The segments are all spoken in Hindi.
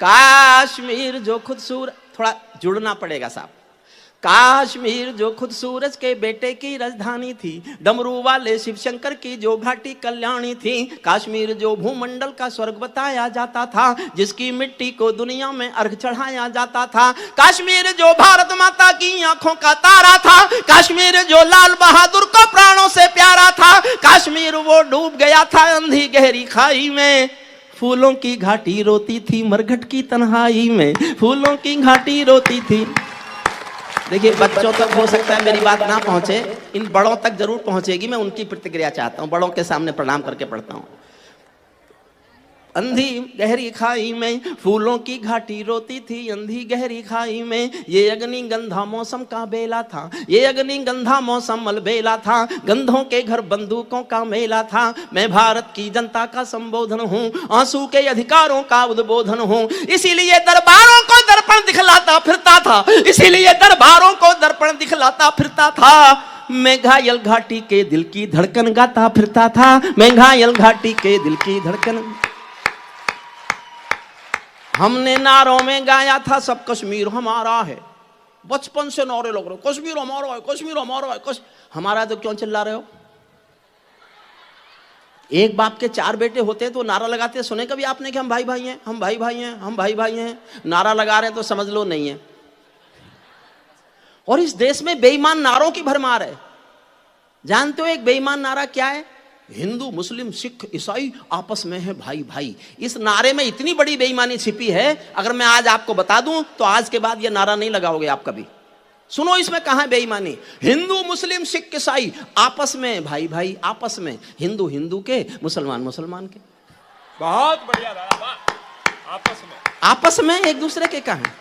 काश्मीर जो खुद सूरज, थोड़ा जुड़ना पड़ेगा साहब। काश्मीर जो खुद सूरज के बेटे की राजधानी थी, डमरू वाले शिव शंकर की जो घाटी कल्याणी थी। काश्मीर जो भूमंडल का स्वर्ग बताया जाता था, जिसकी मिट्टी को दुनिया में अर्घ चढ़ाया जाता था। काश्मीर जो भारत माता की आंखों का तारा था। काश्मीर जो लाल बहादुर को प्राणों से प्यारा था। काश्मीर वो डूब गया था अंधी गहरी खाई में, फूलों की घाटी रोती थी मरघट की तन्हाई में, फूलों की घाटी रोती थी। देखिए बच्चों तक हो सकता है मेरी बात ना पहुंचे, इन बड़ों तक जरूर पहुंचेगी। मैं उनकी प्रतिक्रिया चाहता हूं, बड़ों के सामने प्रणाम करके पढ़ता हूं। अंधी गहरी खाई में फूलों की घाटी रोती थी, अंधी गहरी खाई में। ये अग्नि गंधा मौसम का बेला था, ये अग्नि गंधा मौसम अलबेला था। गंधों के घर बंदूकों का मेला था। मैं भारत की जनता का संबोधन हूँ, आंसू के अधिकारों का उद्बोधन हूँ। इसीलिए दरबारों को दर्पण दिखलाता फिरता था, इसीलिए दरबारों को दर्पण दिखलाता फिरता था। मैं घायल घाटी के दिल की धड़कन गाता फिरता था, मैं घायल घाटी के दिल की धड़कन। हमने नारों में गाया था सब कश्मीर हमारा है, बचपन से नारे लग रहे हो कश्मीर हमारा है, कश्मीर हमारा है। हमारा तो क्यों चिल्ला रहे हो? एक बाप के 4 बेटे होते तो नारा लगाते, सुने कभी आपने कि हम भाई भाई हैं, हम भाई भाई हैं, हम भाई भाई हैं? नारा लगा रहे हैं तो समझ लो नहीं है। और इस देश में बेईमान नारों की भरमार है। जानते हो एक बेईमान नारा क्या है? हिंदू मुस्लिम सिख ईसाई आपस में है भाई भाई। इस नारे में इतनी बड़ी बेईमानी छिपी है, अगर मैं आज आपको बता दूं तो आज के बाद ये नारा नहीं लगाओगे आप कभी। सुनो इसमें कहां है बेईमानी। हिंदू मुस्लिम सिख ईसाई आपस में भाई भाई, आपस में हिंदू हिंदू के, मुसलमान मुसलमान के। बहुत बढ़िया दादा, आपस में एक दूसरे के कहां।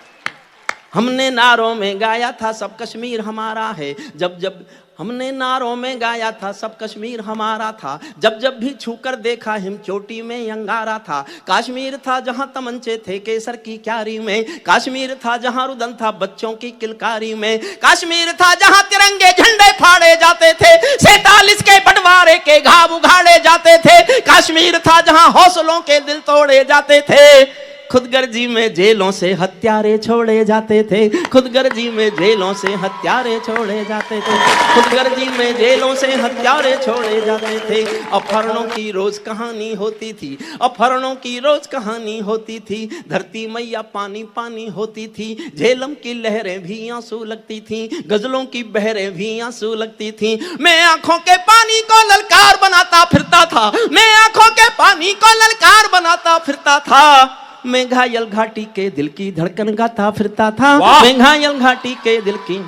हमने नारों में गाया था सब कश्मीर हमारा है, जब जब हमने नारों में गाया था सब कश्मीर हमारा था। जब जब भी छूकर देखा हिम चोटी में अंगारा था। काश्मीर था जहां तमंचे थे केसर की क्यारी में, काश्मीर था जहां रुदन था बच्चों की किलकारी में। काश्मीर था जहां तिरंगे झंडे फाड़े जाते थे, 47 के बंटवारे के घाव उघाड़े जाते थे। काश्मीर था जहां हौसलों के दिल तोड़े जाते थे। खुदगर्जी में जेलों से हत्यारे छोड़े जाते थे, खुदगर्जी में जेलों से हत्यारे छोड़े जाते थे, खुदगर्जी में जेलों से हत्यारे छोड़े जाते थे। अपहरणों की रोज कहानी होती थी, अपहरणों की रोज कहानी होती थी। धरती मैया पानी पानी होती थी, झेलम की लहरें भी आंसू लगती थी, गजलों की बहरें भी आंसू लगती थी। मैं आंखों के पानी को ललकार बनाता फिरता था, मैं आंखों के पानी को ललकार बनाता फिरता था। मैं घायल घाटी के दिल की धड़कन गाता फिरता था, मैं घायल घाटी के दिल की।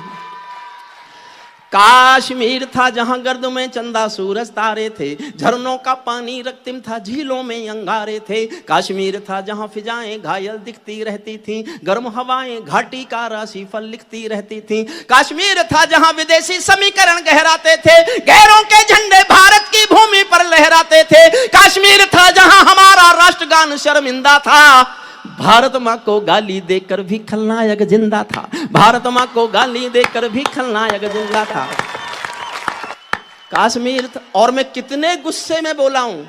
काश्मीर था जहां गर्द में चंदा सूरज तारे थे, झरनों का पानी रक्तिम था झीलों में अंगारे थे। काश्मीर था जहां फिजाएं घायल दिखती रहती थीं, गर्म हवाएं घाटी का राशि फल लिखती रहती थीं। काश्मीर था जहां विदेशी समीकरण गहराते थे, गैरों के झंडे भारत की भूमि पर लहराते थे। काश्मीर था जहां हमारा राष्ट्रगान शर्मिंदा था। भारत माँ को गाली देकर भी खलनायक जिंदा था, भारत माँ को गाली देकर भी खलनायक जिंदा था। काश्मीर था, और मैं कितने गुस्से में बोला हूं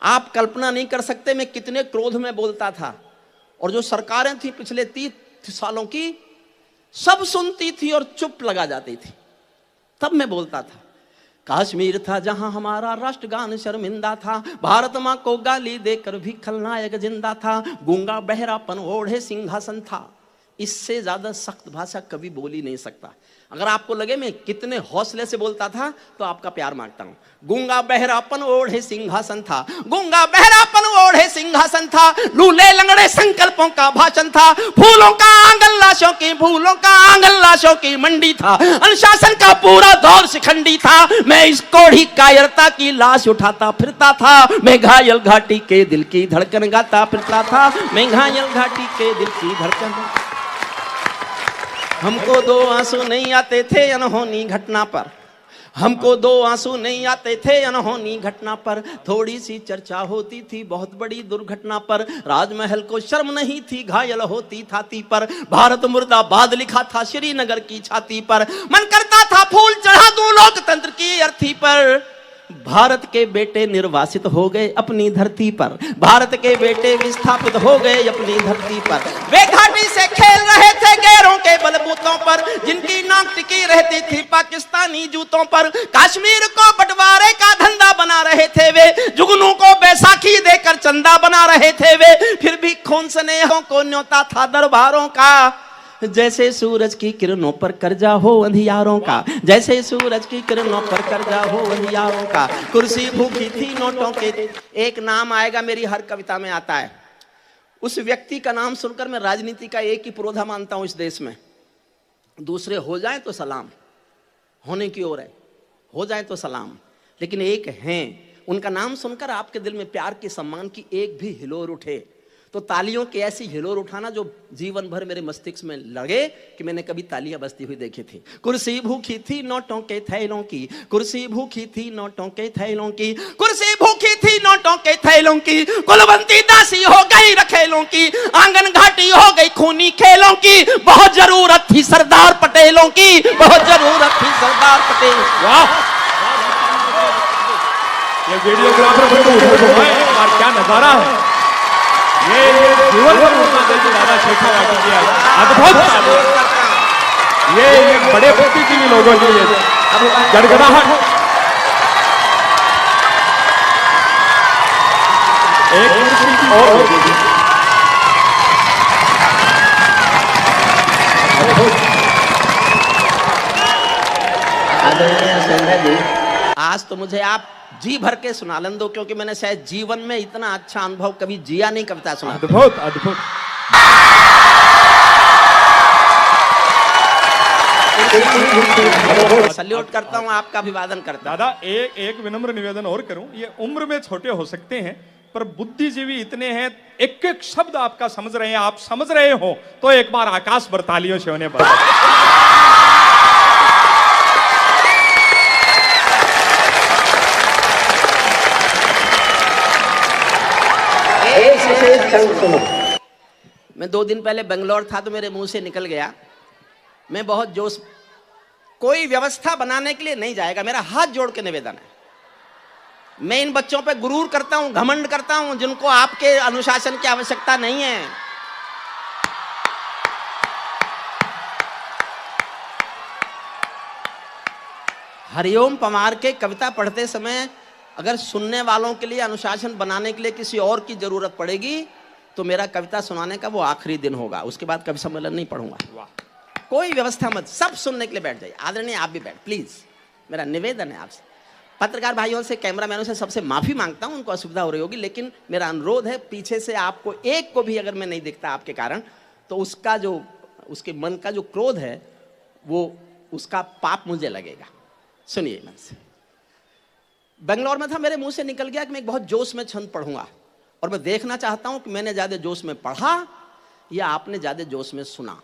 आप कल्पना नहीं कर सकते, मैं कितने क्रोध में बोलता था। और जो सरकारें थी पिछले 30 सालों की, सब सुनती थी और चुप लगा जाती थी, तब मैं बोलता था। काश्मीर था जहां हमारा राष्ट्रगान शर्मिंदा था, भारत माँ को गाली देकर भी खलनायक जिंदा था। गूंगा बहरापन ओढ़े सिंहासन था, इससे ज्यादा सख्त भाषा कभी बोली नहीं सकता। अगर आपको लगे मैं कितने हौसले से बोलता था तो आपका प्यार मांगता हूं। गूंगा बहरापन ओढ़े सिंहासन था, गूंगा बहरापन ओढ़े सिंहासन था। लूले लंगड़े संकल्पों का भाषण था, फूलों का आंगन लाशों की, फूलों का आंगन लाशों की मंडी था। अनुशासन का पूरा दौर शिखंडी था, मैं इस कोढ़ी कायरता की लाश उठाता फिरता था। मैं घायल घाटी के दिल की धड़कन गाता फिरता था, मैं घायल घाटी के दिल की धड़कन। हमको 2 आंसू नहीं आते थे अनहोनी घटना पर, हमको 2 आंसू नहीं आते थे अनहोनी घटना पर। थोड़ी सी चर्चा होती थी बहुत बड़ी दुर्घटना पर, राजमहल को शर्म नहीं थी घायल होती छाती पर। भारत मुर्दाबाद लिखा था श्रीनगर की छाती पर, मन करता था फूल चढ़ा दूं लोकतंत्र की अर्थी पर। भारत के बेटे निर्वासित हो गए अपनी धरती पर, भारत के बेटे विस्थापित हो गए अपनी धरती पर। वे घाटी से खेल रहे थे गैरों के बलबूतों पर, जिनकी नाक टिकी रहती थी पाकिस्तानी जूतों पर। कश्मीर को बंटवारे का धंधा बना रहे थे वे, जुगनू को बैसाखी देकर चंदा बना रहे थे वे। फिर भी खून स्नेहों को न्योता था दरबारों का, जैसे सूरज की किरणों पर कर्जा हो अंधियारों का, जैसे सूरज की किरणों पर कर्जा हो अंधियारों का। कुर्सी भूखी थी नोटों के। एक नाम आएगा मेरी हर कविता में आता है, उस व्यक्ति का नाम सुनकर मैं राजनीति का एक ही पुरोधा मानता हूं इस देश में। दूसरे हो जाएं तो सलाम, होने की ओर है, हो जाए तो सलाम, लेकिन एक हैं, उनका नाम सुनकर आपके दिल में प्यार की सम्मान की एक भी हिलोर उठे तो तालियों की ऐसी हिलोर उठाना जो जीवन भर मेरे मस्तिष्क में लगे कि मैंने कभी तालियां बजती हुई देखी थी। कुर्सी भूखी थी नोटों के थैलों की, कुर्सी भूखी थी नोटों के थैलों की, कुर्सी भूखी थी नोटों के थैलों की। कुलवंती दासी हो गई रखेलों की, आंगन घाटी हो गई खूनी खेलों की। बहुत जरूरत थी सरदार पटेलों की, बहुत जरूरत थी सरदार पटेल। वाह, ये वीडियोग्राफर और क्या नजारा है। ये जीवन भर उतना जल्दी दादा शेखावाटी किया, अद्भुत। ये बड़े बुद्धिजीवी लोगों की ये गड़गड़ाहट, एक और आज तो मुझे आप जी भर के सुना लें दो, क्योंकि मैंने शायद जीवन में इतना अच्छा अनुभव कभी जिया नहीं कविता सुना। अद्भुत अद्भुत। सल्यूट करता हूं, आपका अभिवादन करता हूं। दादा एक विनम्र निवेदन और करूं, ये उम्र में छोटे हो सकते हैं पर बुद्धिजीवी इतने हैं, एक एक शब्द आपका समझ रहे हैं। आप समझ रहे हो तो एक बार आकाश भर तालियों से होने पर। मैं 2 दिन पहले बेंगलोर था तो मेरे मुंह से निकल गया, मैं बहुत जोश, कोई व्यवस्था बनाने के लिए नहीं जाएगा, मेरा हाथ जोड़ के निवेदन है। मैं इन बच्चों पे गुरूर करता हूं, घमंड करता हूं, जिनको आपके अनुशासन की आवश्यकता नहीं है। हरिओम पमार के कविता पढ़ते समय अगर सुनने वालों के लिए अनुशासन बनाने के लिए किसी और की जरूरत पड़ेगी तो मेरा कविता सुनाने का वो आखिरी दिन होगा, उसके बाद कवि सम्मेलन नहीं पढ़ूंगा। कोई व्यवस्था मत, सब सुनने के लिए बैठ जाइए। आदरणीय आप भी बैठ, प्लीज, मेरा निवेदन है आपसे। पत्रकार भाइयों से, कैमरामैनों से सबसे माफी मांगता हूं, उनको असुविधा हो रही होगी, लेकिन मेरा अनुरोध है पीछे से आपको एक को भी अगर मैं नहीं दिखता आपके कारण तो उसका जो, उसके मन का जो क्रोध है वो, उसका पाप मुझे लगेगा। सुनिए मन से। बेंगलोर में था, मेरे मुंह से निकल गया कि मैं एक बहुत जोश में छंद पढ़ूंगा, और मैं देखना चाहता हूं कि मैंने ज्यादा जोश में पढ़ा या आपने ज्यादा जोश में सुना।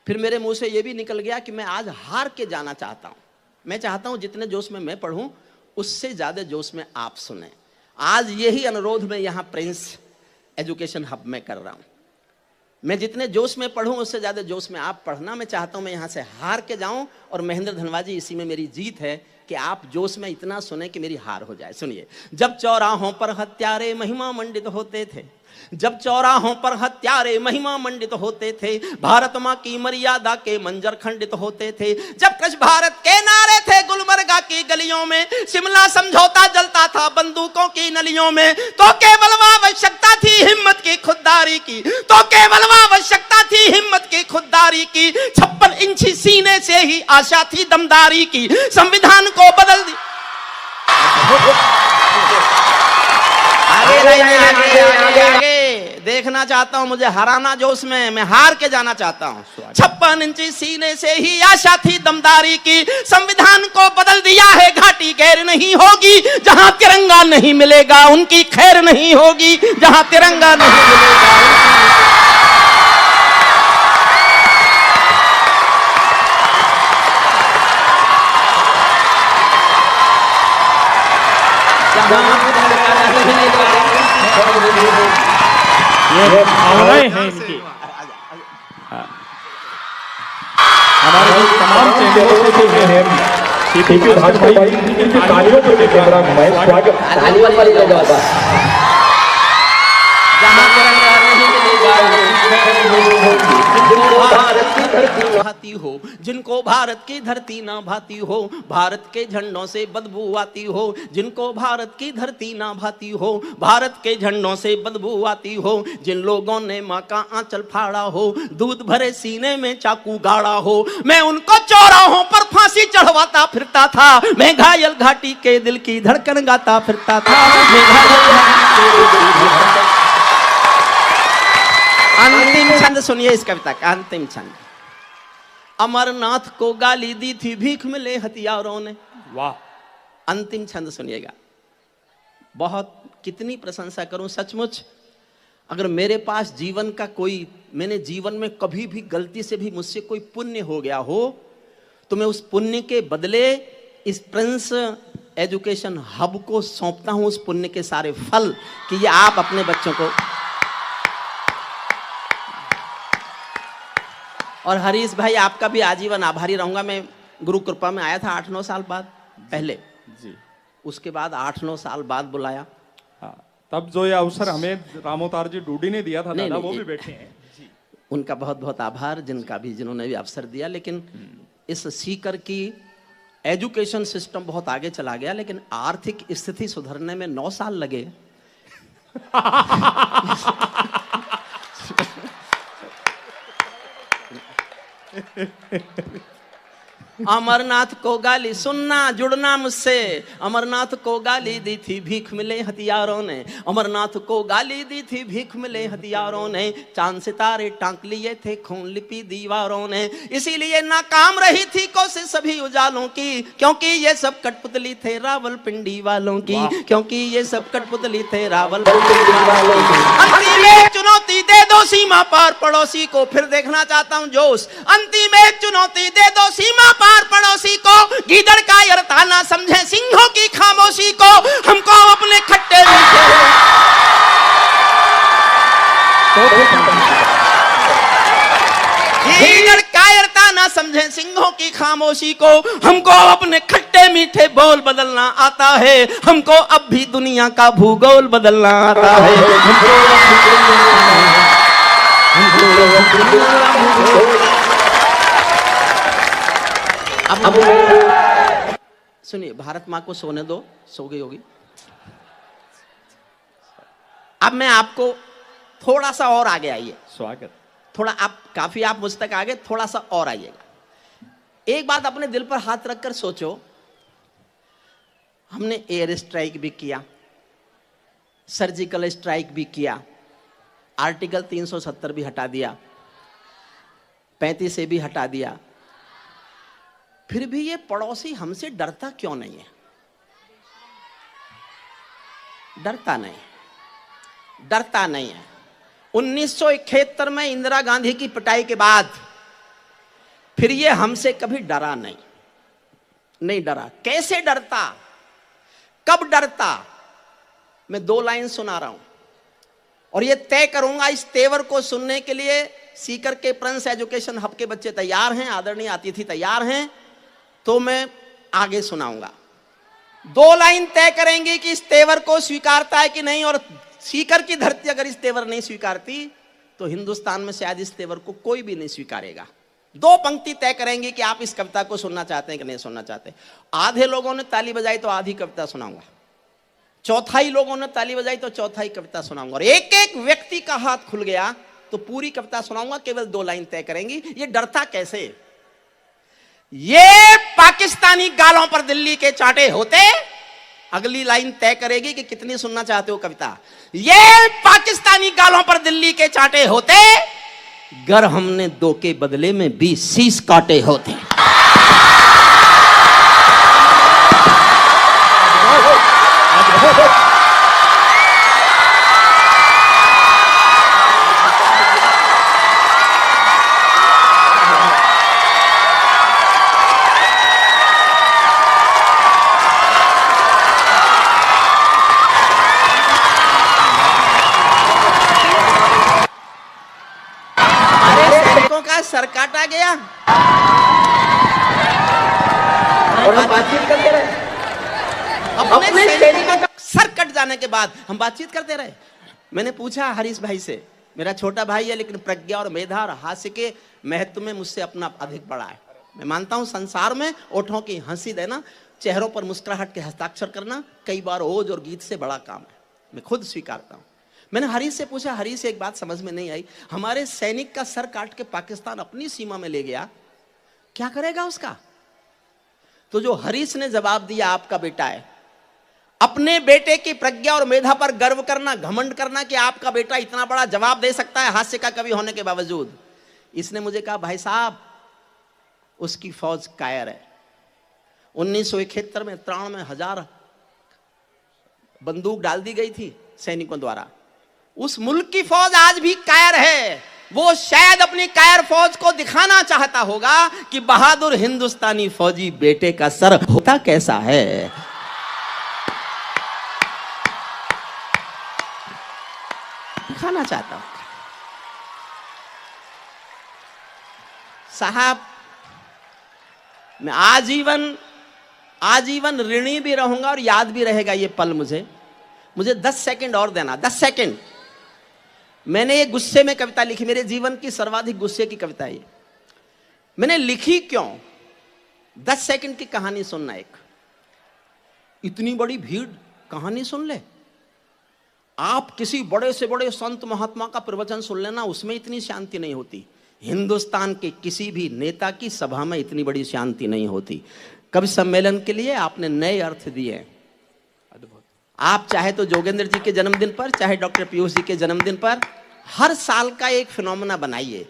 फिर मेरे मुंह से यह भी निकल गया कि मैं आज हार के जाना चाहता हूं। मैं चाहता हूं जितने जोश में मैं पढ़ूं उससे ज्यादा जोश में आप सुने। आज यही अनुरोध मैं यहां प्रिंस एजुकेशन हब में कर रहा हूं। मैं जितने जोश में पढ़ूं उससे ज्यादा जोश में आप पढ़ना। मैं चाहता हूं मैं यहां से हार के जाऊं, और महेंद्र धनवाजी इसी में मेरी जीत है कि आप जोश में इतना सुने कि मेरी हार हो जाए। सुनिए। जब चौराहों पर हत्यारे महिमा मंडित होते थे, जब चौराहों पर हत्यारे महिमा मंडित होते थे, भारत मां की मर्यादा के मंजर खंडित होते थे, जब कृष भारत के नारे थे गुलबर्गा की गलियों में, शिमला समझौता जलता था बंदूकों की नलियों में, तो केवल आवश्यकता थी हिम्मत की खुददारी की, तो केवल आवश्यकता थी हिम्मत की खुददारी की। 56 इंची सीने से ही आशा थी दमदारी की, संविधान को बदल दी। आगे देखना चाहता हूं, मुझे हराना जोश में, मैं हार के जाना चाहता हूं। 56 इंची सीने से ही आशा थी दमदारी की, संविधान को बदल दिया है घाटी गैर नहीं होगी, जहां तिरंगा नहीं मिलेगा उनकी खैर नहीं होगी, जहां तिरंगा नहीं मिलेगा ये भावनाएं हैं इनकी। हमारे तमाम चैनलों से जुड़े हैं। सीपी भाजपा भाई इनकी तालियों को लेकर कैमरा घुमाएं, स्वागत। ताली वाली ले जाओ बस। जहाँ तिरंगा नहीं मिलेगा, जिनको भारत की धरती ना भाती हो, जिनको भारत की धरती ना भाती हो, भारत के झंडों से बदबू आती हो, जिनको भारत की धरती ना भाती हो, भारत के झंडों से बदबू आती हो, जिन लोगों ने माँ का आंचल फाड़ा हो, दूध भरे सीने में चाकू गाड़ा हो, मैं उनको चौराहों पर फांसी चढ़वाता फिरता था, मैं घायल घाटी के दिल की धड़कन गाता फिरता था, मैं घायल घाटी के दिल की धड़कन। अंतिम छंद सुनिए इस कविता का, अंतिम छंद। अमरनाथ को गाली दी थी भीख मिले हथियारों ने। वाह। अंतिम छंद सुनिएगा, बहुत कितनी प्रशंसा करूं सचमुच। अगर मेरे पास जीवन का कोई, मैंने जीवन में कभी भी गलती से भी मुझसे कोई पुण्य हो गया हो, तो मैं उस पुण्य के बदले इस प्रिंस एजुकेशन हब को सौंपता हूं उस पुण्य के सारे फल, कि ये आप अपने बच्चों को। और हरीश भाई आपका भी आजीवन आभारी रहूंगा। मैं गुरु कृपा में आया था 8-9 साल बाद पहले जी, उसके बाद 8-9 साल बाद बुलाया। हाँ, तब जो ये अवसर हमें रामोतार जी डूडी ने दिया था नहीं, दादा, नहीं, वो भी बैठे हैं जी। उनका बहुत बहुत आभार, जिन्होंने भी अवसर दिया। लेकिन इस सीकर की एजुकेशन सिस्टम बहुत आगे चला गया, लेकिन आर्थिक स्थिति सुधरने में 9 साल लगे। अमरनाथ को गाली सुनना, जुड़ना मुझसे। अमरनाथ को गाली दी थी भीख मिले हथियारों ने, अमरनाथ को गाली दी थी भीख मिले हथियारों ने, चांद सितारे टांक लिए थे खून लिपि दीवारों ने, इसीलिए नाकाम रही थी कोशिश सभी उजालों की, क्योंकि ये सब कठपुतली थे रावलपिंडी वालों की, क्योंकि ये सब कठपुतली थे रावलपिंडी वालों की। अंतिम एक चुनौती दे दो सीमा पार पड़ोसी को, फिर देखना चाहता हूं जोश। अंतिम एक चुनौती दे दो सीमा पार पड़ोसी को, गीदड़ का यरता ना समझे सिंहों की खामोशी को, हमको अपने खट्टे मीठे गीदड़ का यरता ना समझे सिंहों की खामोशी को, हमको अपने खट्टे मीठे बोल बदलना आता है, हमको अब भी दुनिया का भूगोल बदलना आता है। अब सुनिए, भारत माँ को सोने दो, सो गई होगी। अब मैं आपको थोड़ा सा और आगे आइए, स्वागत। थोड़ा आप, काफी आप मुझ तक आगे, थोड़ा सा और आइएगा। एक बात अपने दिल पर हाथ रखकर सोचो, हमने एयर स्ट्राइक भी किया, सर्जिकल स्ट्राइक भी किया, आर्टिकल 370 भी हटा दिया, 35 से भी हटा दिया, फिर भी ये पड़ोसी हमसे डरता क्यों नहीं है? डरता नहीं है। 1971 में इंदिरा गांधी की पिटाई के बाद फिर ये हमसे कभी डरा नहीं डरा। कैसे डरता, कब डरता? मैं 2 लाइन सुना रहा हूं और ये तय करूंगा। इस तेवर को सुनने के लिए सीकर के प्रिंस एजुकेशन हब के बच्चे तैयार हैं, आदरणीय अतिथि तैयार हैं, तो मैं आगे सुनाऊंगा। 2 लाइन तय करेंगे कि इस तेवर को स्वीकारता है कि नहीं, और सीकर की धरती अगर इस तेवर नहीं स्वीकारती तो हिंदुस्तान में शायद इस तेवर को कोई भी नहीं स्वीकारेगा। 2 पंक्ति तय करेंगे कि आप इस कविता को सुनना चाहते हैं कि नहीं सुनना चाहते। आधे लोगों ने ताली बजाई तो आधी कविता सुनाऊंगा, चौथाई लोगों ने ताली बजाई तो चौथाई कविता सुनाऊंगा, और एक एक व्यक्ति का हाथ खुल गया तो पूरी कविता सुनाऊंगा। केवल 2 लाइन तय करेंगी। ये डरता कैसे? ये पाकिस्तानी गालों पर दिल्ली के चांटे होते, अगली लाइन तय करेगी कि कितनी सुनना चाहते हो कविता। ये पाकिस्तानी गालों पर दिल्ली के चांटे होते, गर हमने 2 के बदले में 20 शीश काटे होते। सर काटा गया। और हम बातचीत करते रहे। अपने सैनिकों का सर कट जाने के बाद हम बातचीत करते रहे। मैंने पूछा हरीश भाई से, मेरा छोटा भाई है लेकिन प्रज्ञा और मेधा और हास्य के महत्व में मुझसे अपना अधिक बड़ा है। मैं मानता हूं संसार में ओठों की हंसी देना, चेहरों पर मुस्कुराहट के हस्ताक्षर करना कई बार ओज और गीत से बड़ा काम है, मैं खुद स्वीकारता हूं। मैंने हरीश से पूछा, हरीश से एक बात समझ में नहीं आई, हमारे सैनिक का सर काट के पाकिस्तान अपनी सीमा में ले गया, क्या करेगा उसका? तो जो हरीश ने जवाब दिया, आपका बेटा है, अपने बेटे की प्रज्ञा और मेधा पर गर्व करना, घमंड करना कि आपका बेटा इतना बड़ा जवाब दे सकता है हास्य का कवि होने के बावजूद। इसने मुझे कहा, भाई साहब उसकी फौज कायर है। 1971 में 93,000 बंदूक डाल दी गई थी सैनिकों द्वारा। उस मुल्क की फौज आज भी कायर है। वो शायद अपनी कायर फौज को दिखाना चाहता होगा कि बहादुर हिंदुस्तानी फौजी बेटे का सर होता कैसा है। दिखाना चाहता हूं साहब, मैं आजीवन ऋणी भी रहूंगा और याद भी रहेगा ये पल। मुझे 10 सेकंड और देना, 10 सेकंड। मैंने ये गुस्से में कविता लिखी, मेरे जीवन की सर्वाधिक गुस्से की कविता है। मैंने लिखी क्यों? 10 सेकंड की कहानी सुनना। एक इतनी बड़ी भीड़ कहानी सुन ले। आप किसी बड़े से बड़े संत महात्मा का प्रवचन सुन लेना, उसमें इतनी शांति नहीं होती। हिंदुस्तान के किसी भी नेता की सभा में इतनी बड़ी शांति नहीं होती। कवि सम्मेलन के लिए आपने नए अर्थ दिए। आप चाहे तो जोगेंद्र जी के जन्मदिन पर, चाहे डॉक्टर पीयूष जी के जन्मदिन पर हर साल का एक फिनोमेना बनाइए।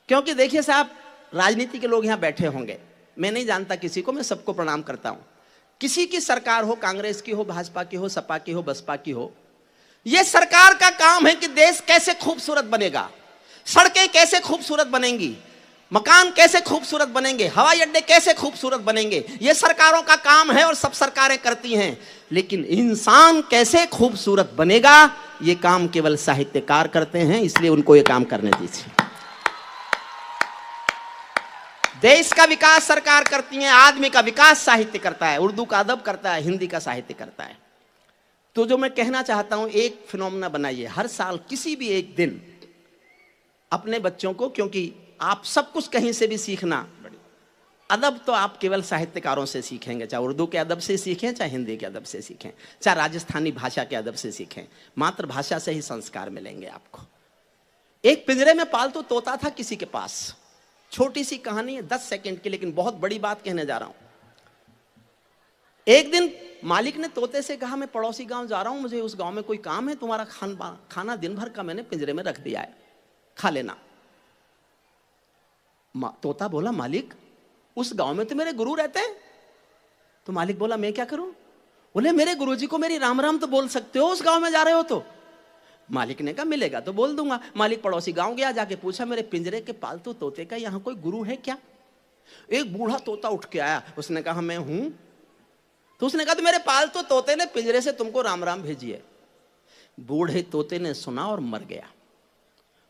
क्योंकि देखिए साहब, राजनीति के लोग यहाँ बैठे होंगे, मैं नहीं जानता किसी को, मैं सबको प्रणाम करता हूँ। किसी की सरकार हो, कांग्रेस की हो, भाजपा की हो, सपा की हो, बसपा की हो, यह सरकार का काम है कि देश कैसे खूबसूरत बनेगा, सड़कें कैसे खूबसूरत बनेंगी, मकान कैसे खूबसूरत बनेंगे, हवाई अड्डे कैसे खूबसूरत बनेंगे। यह सरकारों का काम है और सब सरकारें करती हैं। लेकिन इंसान कैसे खूबसूरत बनेगा, यह काम केवल साहित्यकार करते हैं, इसलिए उनको यह काम करने दीजिए। देश का विकास सरकार करती है, आदमी का विकास साहित्य करता है, उर्दू का अदब करता है, हिंदी का साहित्य करता है। तो जो मैं कहना चाहता हूं, एक फिनोमेना बनाइए हर साल, किसी भी एक दिन अपने बच्चों को, क्योंकि आप सब कुछ कहीं से भी सीखना, अदब तो आप केवल साहित्यकारों से सीखेंगे, चाहे उर्दू के अदब से सीखें, चाहे हिंदी के अदब से सीखें, चाहे राजस्थानी भाषा के अदब से सीखें, मातृभाषा से ही संस्कार मिलेंगे आपको। एक पिंजरे में पालतू तोता था किसी के पास, छोटी सी कहानी है 10 सेकंड की, लेकिन बहुत बड़ी बात कहने जा रहा हूं। एक दिन मालिक ने तोते से कहा, मैं पड़ोसी गांव जा रहा हूं, मुझे उस गांव में कोई काम है, तुम्हारा खाना दिन भर का मैंने पिंजरे में रख दिया है, खा लेना। तोता बोला, मालिक उस गांव में तो मेरे गुरु रहते हैं। तो मालिक बोला, मैं क्या करूं? बोले, मेरे गुरुजी को मेरी राम राम तो बोल सकते हो, उस गांव में जा रहे हो तो। मालिक ने कहा, मिलेगा तो बोल दूंगा। मालिक पड़ोसी गांव गया, जाके पूछा, मेरे पिंजरे के पालतू तोते का यहां कोई गुरु है क्या? एक बूढ़ा तोता उठ के आया, उसने कहा, मैं हूं। तो उसने कहा, तो मेरे पालतू तोते ने पिंजरे से तुमको राम राम भेजी है। बूढ़े तोते ने सुना और मर गया।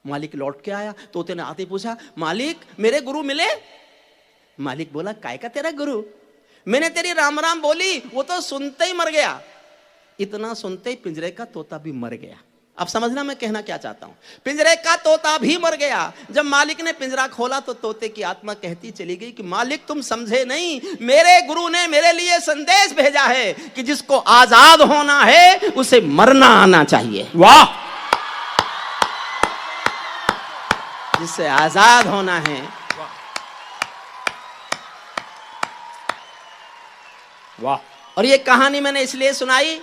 मालिक लौट के आया, तोते ने आते पूछा, मालिक मेरे गुरु मिले? मालिक बोला, काय का तेरा गुरु? मैंने तेरी राम राम बोली, वो तो सुनते ही मर गया। इतना सुनते ही पिंजरे का तोता भी मर गया। अब समझना मैं कहना क्या चाहता हूं। पिंजरे का तोता भी मर गया। जब मालिक ने पिंजरा खोला तो तोते की आत्मा कहती चली गई कि मालिक तुम समझे नहीं, मेरे गुरु ने मेरे लिए संदेश भेजा है कि जिसको आजाद होना है उसे मरना आना चाहिए। वाह! जिससे आजाद होना है, वाह! और ये कहानी मैंने इसलिए सुनाई,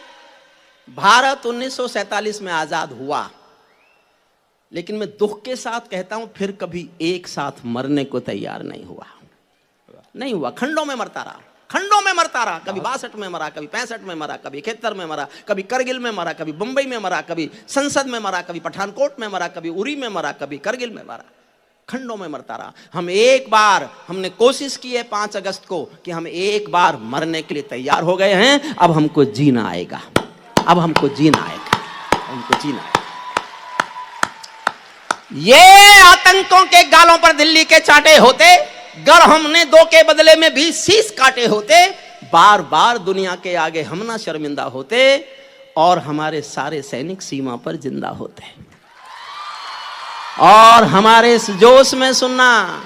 भारत 1947 में आजाद हुआ, लेकिन मैं दुख के साथ कहता हूं, फिर कभी एक साथ मरने को तैयार नहीं हुआ। खंडों में मरता रहा, खंडों में मरता रहा। कभी 62 में मरा, कभी 65 में मरा, कभी 71 में मरा, कभी करगिल में मरा, कभी बंबई में मरा, कभी संसद में मरा, कभी पठानकोट में मरा, कभी उरी में मरा, कभी करगिल में मरा। खंडों में मरता रहा। हमने कोशिश की है 5 अगस्त को कि हम एक बार मरने के लिए तैयार हो गए हैं। अब हमको जीना आएगा, हमको जीना आएगा। ये आतंकों के गालों पर दिल्ली के चाटे होते, गर हमने 2 के बदले में 20 शीश काटे होते, बार बार दुनिया के आगे हम ना शर्मिंदा होते, और हमारे सारे सैनिक सीमा पर जिंदा होते। और हमारे इस जोश में सुनना,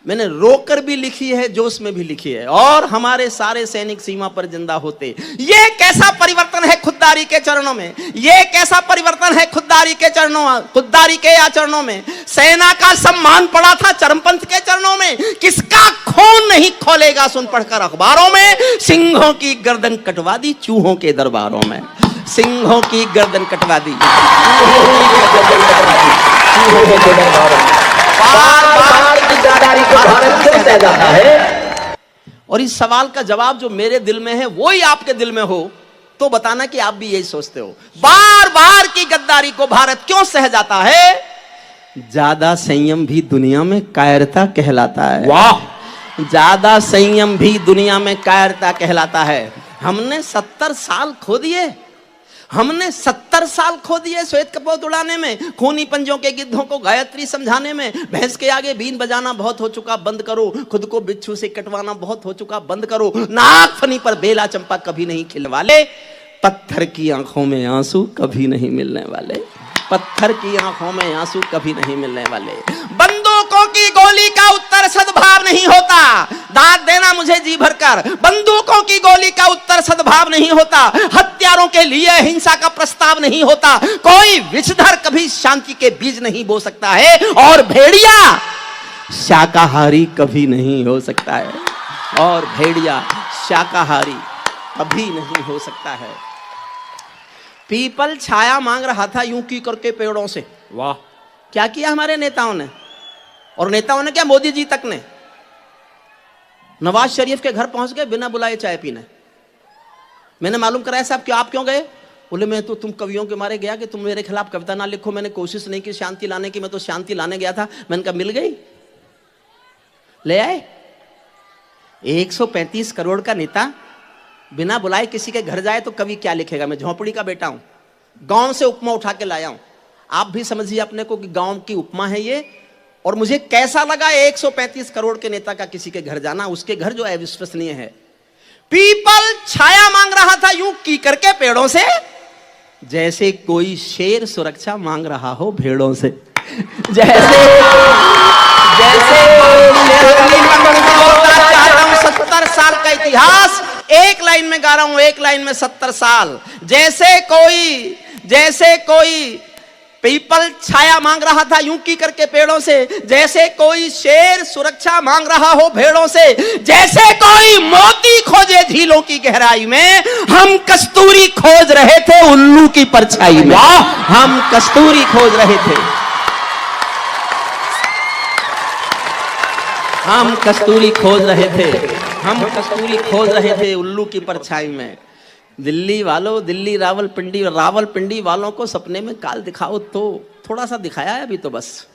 मैंने रोकर भी लिखी है, जोश में भी लिखी है, और हमारे सारे सैनिक सीमा पर जिंदा होते। ये कैसा परिवर्तन है खुददारी के चरणों में, ये कैसा परिवर्तन है खुददारी के आचरणों में। सेना का सम्मान पड़ा था चरमपंथ के चरणों में, किसका खून नहीं खोलेगा सुन पढ़कर अखबारों में। सिंहों की गर्दन कटवा दी चूहों के दरबारों में, सिंहों की गर्दन कटवा दी चूहों के दरबारों में। और इस सवाल का जवाब जो मेरे दिल में है वो ही आपके दिल में हो तो बताना कि आप भी यही सोचते हो। बार बार की गद्दारी को भारत क्यों सह जाता है? ज्यादा संयम भी दुनिया में कायरता कहलाता है। वाह, ज्यादा संयम भी दुनिया में कायरता कहलाता है। हमने 70 साल खो दिए, हमने 70 साल खो दिए श्वेत कपोत उड़ाने में, खूनी पंजों के गिद्धों को गायत्री समझाने में। भैंस के आगे बीन बजाना बहुत हो चुका, बंद करो। खुद को बिच्छू से कटवाना बहुत हो चुका, बंद करो। नाक फनी पर बेला चंपा कभी नहीं खिलने वाले, पत्थर की आंखों में आंसू कभी नहीं मिलने वाले, पत्थर की आंखों में आंसू कभी नहीं मिलने वाले। बंदूकों की गोली का उत्तर सद्भाव नहीं होता, दाद देना मुझे जी भरकर। बंदूकों की गोली का उत्तर सद्भाव नहीं होता, हत्यारों के लिए हिंसा का प्रस्ताव नहीं होता। कोई विषधर कभी शांति के बीज नहीं बो सकता है, और भेड़िया शाकाहारी कभी नहीं हो सकता है, और भेड़िया शाकाहारी कभी नहीं हो सकता है। पीपल छाया मांग रहा था यूं की करके पेड़ों से। वाह, क्या किया हमारे नेताओं ने, और नेताओं ने क्या, मोदी जी तक ने नवाज शरीफ के घर पहुंच गए बिना बुलाए चाय पीने। मैंने मालूम कराया साहब क्यों, आप क्यों गए? बोले मैं तो तुम कवियों के मारे गया कि तुम मेरे खिलाफ कविता ना लिखो, मैंने कोशिश नहीं की शांति लाने की, मैं तो शांति लाने गया था। मैंने कहा मिल गई, ले आए। 135 करोड़ का नेता बिना बुलाए किसी के घर जाए तो कवि क्या लिखेगा? मैं झोपड़ी का बेटा हूं, गांव से उपमा उठा के लाया हूं। आप भी समझिए अपने को कि गांव की उपमा है ये। और मुझे कैसा लगा 135 करोड़ के नेता का किसी के घर जाना, उसके घर जो अविश्वसनीय है। पीपल छाया मांग रहा था यूं की करके पेड़ों से, जैसे कोई शेर सुरक्षा मांग रहा हो भेड़ों से। जैसे 70 साल का इतिहास एक लाइन में गा रहा हूं, एक लाइन में 70 साल। जैसे कोई पीपल छाया मांग रहा था यूं की करके पेड़ों से, जैसे कोई शेर सुरक्षा मांग रहा हो भेड़ों से, जैसे कोई मोती खोजे झीलों की गहराई में, हम कस्तूरी खोज रहे थे उल्लू की परछाई में। हम कस्तूरी खोज रहे थे, हम कस्तूरी खोज रहे थे, हम कस्तूरी खोज रहे थे उल्लू की परछाई में। दिल्ली वालों, दिल्ली रावलपिंडी वालों को सपने में काल दिखाओ तो थोड़ा सा दिखाया है अभी तो बस।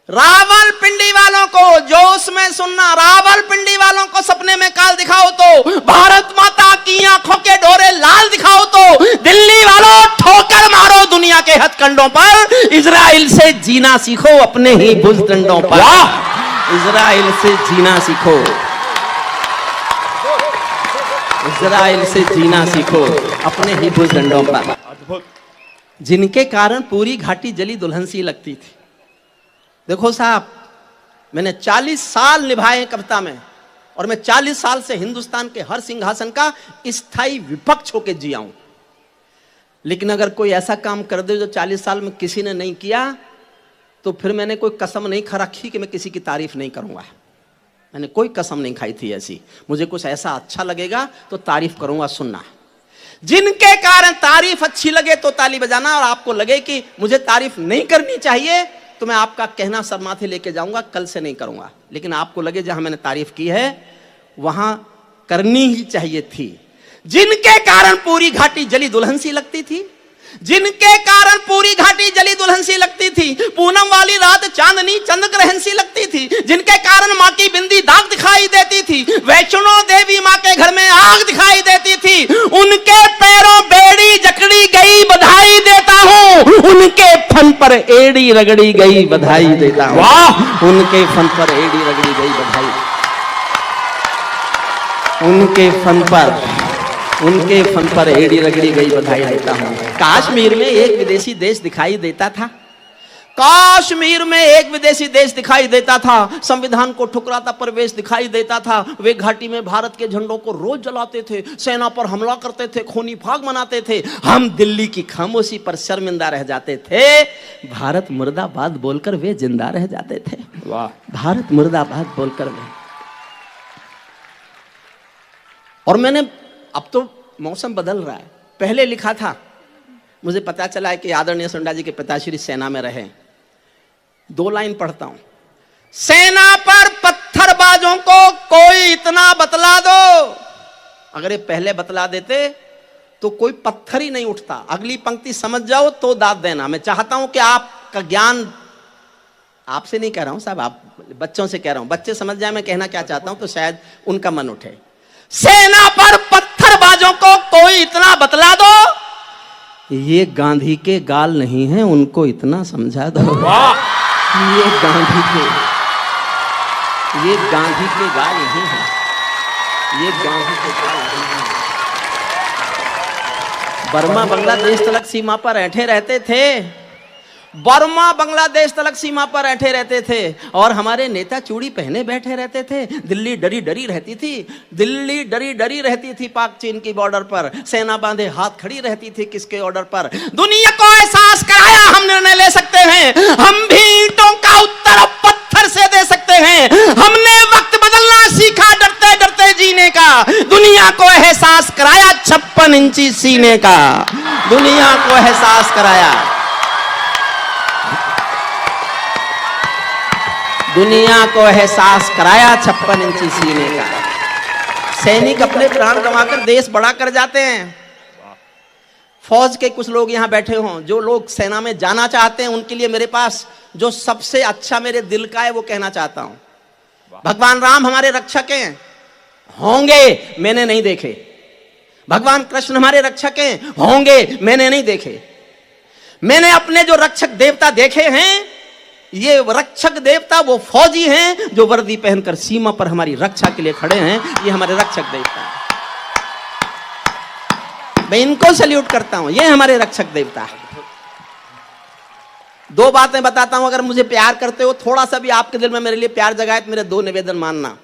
रावलपिंडी वालों को जोश में सुनना, रावलपिंडी वालों को सपने में काल दिखाओ तो, भारत माता की आंखों के डोरे लाल दिखाओ तो, दिल्ली वालों ठोकर मारो दुनिया के हथकंडों पर, इजराइल से जीना सीखो अपने ही भुजदंडों पर। इजराइल से जीना सीखो, इजराइल से जीना सीखो अपने ही भुजदंडों पर। जिनके कारण पूरी घाटी जली दुल्हन सी लगती थी। देखो साहब, मैंने 40 साल निभाए कविता में, और मैं 40 साल से हिंदुस्तान के हर सिंहासन का स्थायी विपक्ष होकर जिया हूं। लेकिन अगर कोई ऐसा काम कर दे जो 40 साल में किसी ने नहीं किया, तो फिर मैंने कोई कसम नहीं खा रखी कि मैं किसी की तारीफ नहीं करूंगा। मैंने कोई कसम नहीं खाई थी ऐसी। मुझे कुछ ऐसा अच्छा लगेगा तो तारीफ करूंगा। सुनना, जिनके कारण तारीफ अच्छी लगे तो ताली बजाना, और आपको लगे कि मुझे तारीफ नहीं करनी चाहिए तो मैं आपका कहना सर माथे लेके जाऊंगा, कल से नहीं करूंगा। लेकिन आपको लगे जहां मैंने तारीफ की है वहां करनी ही चाहिए थी। जिनके कारण पूरी घाटी जली दुल्हन सी लगती थी, जिनके कारण पूरी घाटी जली दुल्हन सी लगती थी, पूनम वाली रात चांदनी चंद्र ग्रहण सी लगती थी, जिनके कारण मां की बिंदी दाग दिखाई देती थी, वैष्णो देवी मां के घर में आग दिखाई देती थी, उनके पैरों बेड़ी जकड़ी गई बधाई देता हूं, उनके फन पर एड़ी रगड़ी गई बधाई देता हूं। वाह! उनके फन पर एड़ी रगड़ी गई बधाई, उनके फन पर एड़ी रगड़ी गई बधाई देता हूं। कश्मीर में एक विदेशी देश दिखाई देता था, कश्मीर में एक विदेशी देश दिखाई देता था, संविधान को ठुकराता प्रवेश दिखाई देता था। वे घाटी में भारत के झंडों को रोज जलाते थे, सेना पर हमला करते थे, खूनी फाग मनाते थे। हम दिल्ली की खामोशी पर शर्मिंदा रह जाते थे, भारत मुर्दाबाद बोलकर वे जिंदा रह जाते थे। वाह! भारत मुर्दाबाद बोलकर वे। और मैंने, अब तो मौसम बदल रहा है, पहले लिखा था, मुझे पता चला है कि आदरणीय सुंडा जी के पिताश्री सेना में रहे। 2 लाइन पढ़ता हूं। सेना पर पत्थरबाजों को कोई इतना बतला दो, अगर ये पहले बतला देते तो कोई पत्थर ही नहीं उठता। अगली पंक्ति समझ जाओ तो दाद देना। मैं चाहता हूं कि आपका ज्ञान, आपसे नहीं कह रहा हूं साहब, आप बच्चों से कह रहा हूं, बच्चे समझ जाए मैं कहना क्या चाहता हूं तो शायद उनका मन उठे। सेना पर पत्थरबाजों को कोई इतना बतला दो, ये गांधी के गाल नहीं है, उनको इतना समझा दो। वाह! ये गांधी के गाल नहीं है, ये गांधी के गाल नहीं है। बर्मा बांग्लादेश तलक सीमा पर ऐंठे रहते थे, बर्मा बांग्लादेश तलक सीमा पर ऐंठे रहते थे, और हमारे नेता चूड़ी पहने बैठे रहते थे। दिल्ली डरी डरी रहती थी, दिल्ली डरी डरी रहती थी पाक चीन की बॉर्डर पर, सेना बांधे हाथ खड़ी रहती थी किसके ऑर्डर पर। दुनिया को एहसास कराया हम निर्णय ले सकते हैं, हम भी ईंटों का उत्तर अब पत्थर से दे सकते हैं। हमने वक्त बदलना सीखा डरते डरते जीने का, दुनिया को एहसास कराया 56 इंची सीने का, दुनिया को एहसास कराया, दुनिया को एहसास कराया 56 इंची सीने का। सैनिक अपने प्राण गंवाकर देश बड़ा कर जाते हैं। फौज के कुछ लोग यहां बैठे हों, जो लोग सेना में जाना चाहते हैं, उनके लिए मेरे पास जो सबसे अच्छा मेरे दिल का है वो कहना चाहता हूं। भगवान राम हमारे रक्षक हैं, होंगे, मैंने नहीं देखे। भगवान कृष्ण हमारे रक्षक हैं, होंगे, मैंने नहीं देखे। मैंने अपने जो रक्षक देवता देखे हैं, ये रक्षक देवता वो फौजी हैं जो वर्दी पहनकर सीमा पर हमारी रक्षा के लिए खड़े हैं। ये हमारे रक्षक देवता हैं, मैं इनको सैल्यूट करता हूं, ये हमारे रक्षक देवता है। 2 बातें बताता हूं, अगर मुझे प्यार करते हो, थोड़ा सा भी आपके दिल में मेरे लिए प्यार जगाए तो मेरे 2 निवेदन मानना।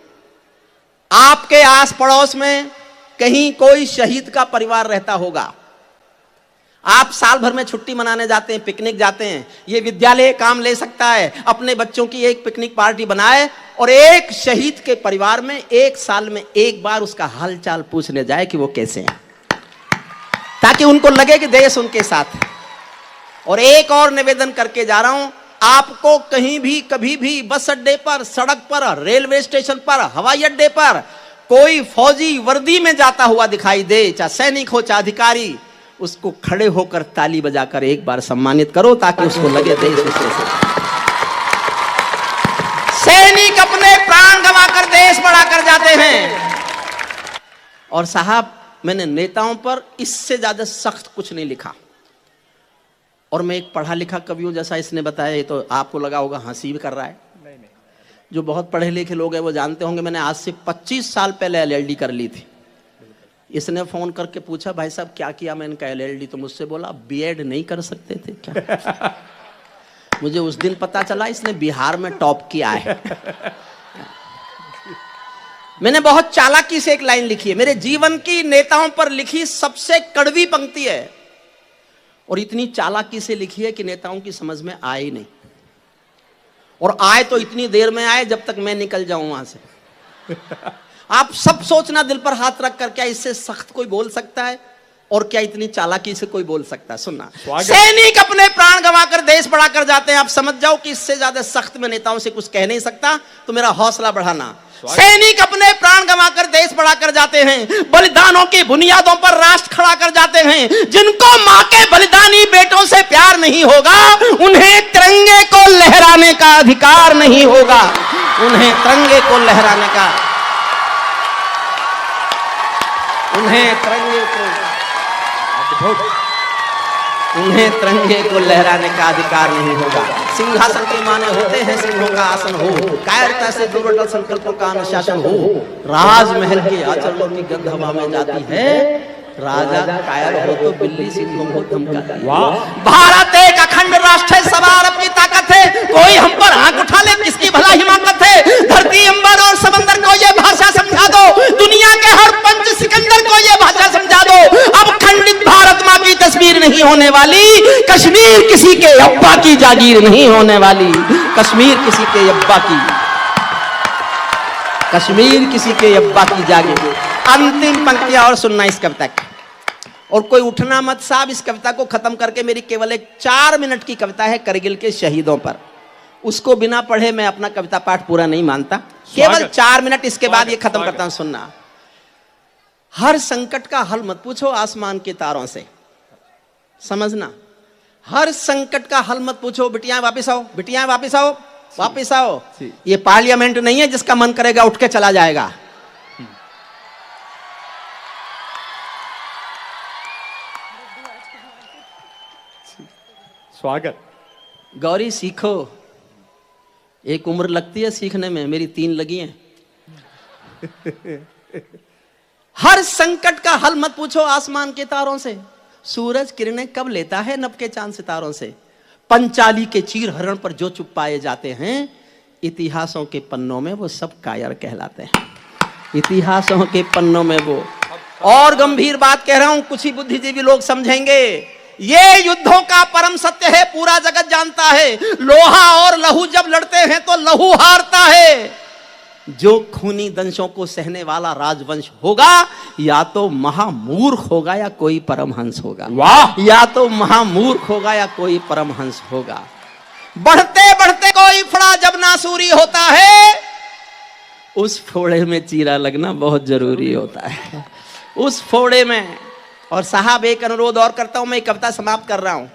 आपके आस पड़ोस में कहीं कोई शहीद का परिवार रहता होगा, आप साल भर में छुट्टी मनाने जाते हैं, पिकनिक जाते हैं, ये विद्यालय काम ले सकता है, अपने बच्चों की एक पिकनिक पार्टी बनाए और एक शहीद के परिवार में 1 साल में 1 बार उसका हालचाल पूछने जाए कि वो कैसे हैं, ताकि उनको लगे कि देश उनके साथ है। और एक और निवेदन करके जा रहा हूं, आपको कहीं भी कभी भी बस अड्डे पर, सड़क पर, रेलवे स्टेशन पर, हवाई अड्डे पर कोई फौजी वर्दी में जाता हुआ दिखाई दे, चाहे सैनिक हो चाहे अधिकारी, उसको खड़े होकर ताली बजाकर एक बार सम्मानित करो, ताकि उसको लगे देश उसके साथ। सैनिक अपने प्राण गंवाकर देश बड़ा कर जाते हैं। और साहब, मैंने नेताओं पर इससे ज्यादा सख्त कुछ नहीं लिखा, और मैं एक पढ़ा लिखा कवियों जैसा इसने बताया, ये तो आपको लगा होगा हंसी भी कर रहा है। नहीं। जो बहुत पढ़े लिखे लोग हैं वो जानते होंगे, मैंने आज से 25 साल पहले LLD कर ली थी। इसने फोन करके पूछा, भाई साहब क्या किया? मैंने कहा LLD, तो मुझसे बोला B.Ed नहीं कर सकते थे क्या? मुझे उस दिन पता चला इसने बिहार में टॉप किया है। मैंने बहुत चालाकी से एक लाइन लिखी है, मेरे जीवन की नेताओं पर लिखी सबसे कड़वी पंक्ति है, और इतनी चालाकी से लिखी है कि नेताओं की समझ में आए ही नहीं, और आए तो इतनी देर में आए जब तक मैं निकल जाऊं वहां से। आप सब सोचना दिल पर हाथ रखकर, क्या इससे सख्त कोई बोल सकता है, और क्या इतनी चालाकी से कोई बोल सकता है? सुनना, सैनिक अपने प्राण गंवाकर देश बड़ा कर जाते हैं। आप समझ जाओ कि इससे ज्यादा सख्त में नेताओं से कुछ कह नहीं सकता, तो मेरा हौसला बढ़ाना। सैनिक अपने प्राण गंवाकर देश बड़ा कर जाते हैं, बलिदानों की बुनियादों पर राष्ट्र खड़ा कर जाते हैं। जिनको मां के बलिदानी बेटों से प्यार नहीं होगा, उन्हें तिरंगे को लहराने का अधिकार नहीं होगा, उन्हें तिरंगे को लहराने का, उन्हें तिरंगे को। उन्हें तिरंगे को लहराने का अधिकार नहीं होगा। सिंहासन के माने होते हैं सिंहों का आसन हो, कायरता से दूर अटल संकल्पों का अनुशासन हो। राजमहल के आचरणों की गंध हवा में जाती है, राजा कायर हो तो बिल्ली सिंहों को धमकाती है। भारत एक अखंड राष्ट्र है, सवा अरब की ताकत है, कोई हम पर आंख उठा ले किसकी भला हिमाकत है। धरती अंबर और समंदर को ये भाषा समझा दो, दुनिया के हर पंच सिकंदर को ये भाषा समझा दो। अब खंडित भारत माँ की तस्वीर नहीं होने वाली, कश्मीर किसी के अब्बा की जागीर नहीं होने वाली। कश्मीर किसी के अब्बा की, कश्मीर किसी के अब्बा की जागीर। अंतिम पंक्तियां और सुनना इस कविता की, और कोई उठना मत साहब। इस कविता को खत्म करके, मेरी केवल एक 4 मिनट की कविता है करगिल के शहीदों पर, उसको बिना पढ़े मैं अपना कविता पाठ पूरा नहीं मानता। केवल 4 मिनट, इसके बाद ये खत्म करता हूं। सुनना, हर संकट का हल मत पूछो आसमान के तारों से, समझना। हर संकट का हल मत पूछो, बिटियां वापिस आओ, बिटियां वापिस आओ, वापिस आओ। ये पार्लियामेंट नहीं है जिसका मन करेगा उठ के चला जाएगा। स्वागत। गौरी सीखो, एक उम्र लगती है सीखने में, मेरी 3 लगी हैं। हर संकट का हल मत पूछो आसमान के तारों से, सूरज किरणें कब लेता है नभ के चांद सितारों से। पंचाली के चीर हरण पर जो चुप पाए जाते हैं, इतिहासों के पन्नों में वो सब कायर कहलाते हैं। इतिहासों के पन्नों में वो, और गंभीर बात कह रहा हूं, कुछ ही बुद्धिजीवी लोग समझेंगे। ये युद्धों का परम सत्य है, पूरा जगत जानता है। लोहा और लहू जब लड़ते हैं तो लहू हारता है। जो खूनी दंशों को सहने वाला राजवंश होगा, या तो महामूर्ख होगा या कोई परमहंस होगा। वाह! या तो महामूर्ख होगा या कोई परमहंस होगा। बढ़ते बढ़ते कोई फड़ा जब नासूरी होता है, उस फोड़े में चीरा लगना बहुत जरूरी होता है। उस फोड़े में। और साहब एक अनुरोध और करता हूं, मैं कविता समाप्त कर रहा हूं।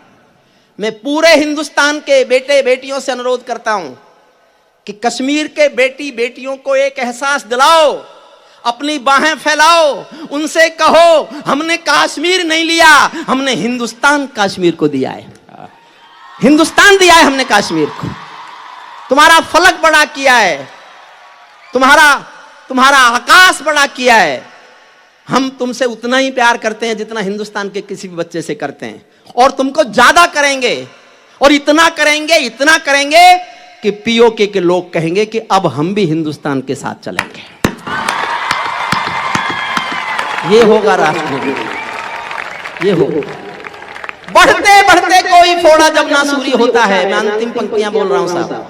मैं पूरे हिंदुस्तान के बेटे बेटियों से अनुरोध करता हूं कि कश्मीर के बेटी बेटियों को एक एहसास दिलाओ, अपनी बाहें फैलाओ, उनसे कहो हमने कश्मीर नहीं लिया, हमने हिंदुस्तान कश्मीर को दिया है। हिंदुस्तान दिया है हमने कश्मीर को। तुम्हारा फलक बड़ा किया है, तुम्हारा आकाश बड़ा किया है। हम तुमसे उतना ही प्यार करते हैं जितना हिंदुस्तान के किसी भी बच्चे से करते हैं, और तुमको ज्यादा करेंगे, और इतना करेंगे कि पीओके के लोग कहेंगे कि अब हम भी हिंदुस्तान के साथ चलेंगे। ये होगा राष्ट्र, ये होगा। बढ़ते बढ़ते कोई फोड़ा जब नासूरी होता है। मैं अंतिम पंक्तियां बोल रहा हूं साहब,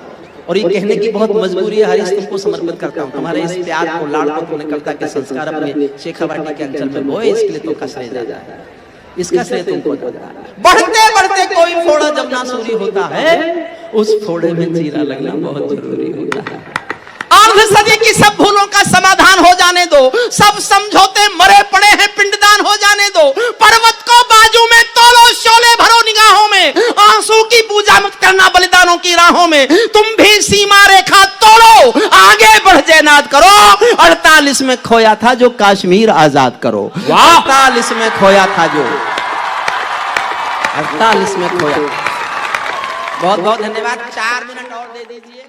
और ये कहने की बहुत मजबूरी है। हरीश, तुमको समर्पित करता हूं। तुम्हारे इस प्यार को, लाड़ को तुमने कविता के संस्कार अपने शेखावाटी के अंचल में बोए, इसके लिए तुमका श्रेय जाता है, इसका श्रेय तुमको जाता है। बढ़ते बढ़ते कोई फोड़ा जब नासूरी होता है, उस फोड़े में चीरा लगना बहुत जरूरी होता है। अर्ध सदी की सब भूलों का समाधान हो जाने दो, सब समझौते मरे पड़े हैं पिंडदान हो जाने दो। पर्वत को बाजू में तोलो, शोले भरो निगाहों में, आंसू की पूजा मत करना बलिदानों की राहों में। तुम भी सीमा रेखा तोड़ो, आगे बढ़ जयनाद करो। 48 में खोया था जो कश्मीर आजाद करो। 48 में खोया था जो, 48 में खोया। बहुत बहुत धन्यवाद। 4 मिनट और दे दीजिए।